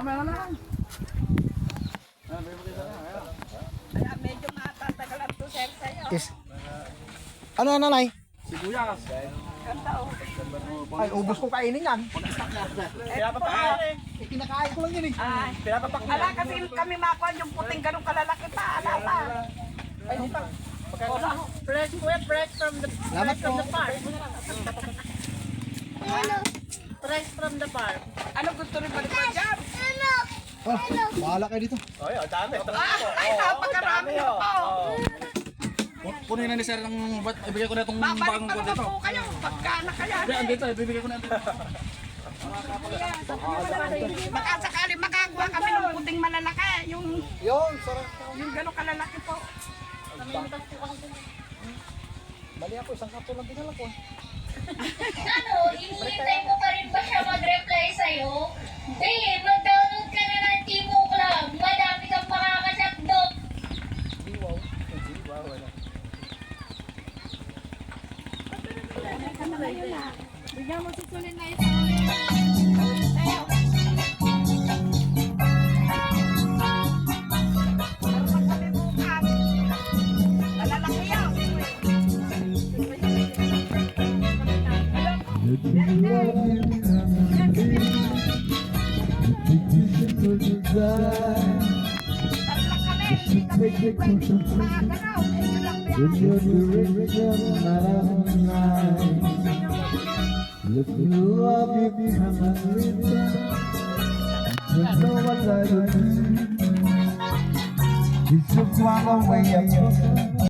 mamaya na lang. Kaya medyo matatagalan to, sir, sa'yo. Yes. Ano na, nanay? Sibuyas. Ganda, oh. Ay, ubos ko kainin yan. Pinapapak. Kinakain ko lang yun eh. Ay, Pinapapak. ala kasi kami makuha yung puting ganun kalalaki pa. Ala pa. Ay, hindi pa. Fresh, fresh from the Salamat po. farm. Fresh from the farm. Ano gusto rin ba rin dyan? Oh, bahala kayo dito. Ay, ang dami. Ay, napakarami na po. Kunin na ni sir ng ibigay ko na itong Babalik bagong pa ko naman dito. po kayo. Pagka na kaya. Hindi, andito, ibibigay ko na dito. Baka sakali makakuha kami ng puting malalaki. Yun, sarap. Yung gano'ng kalalaki po. Bali ako, isang kapo lang dinala ko. Ano, hinihintay mo pa rin ba siya mag-reply sa'yo? Babe, mag-download ka na ng Timo Club. Madami kang makakachatbot. Bigyan mo susulin na ito. Malalaki yan. If you love you become a little, you know what I do. It's just one way of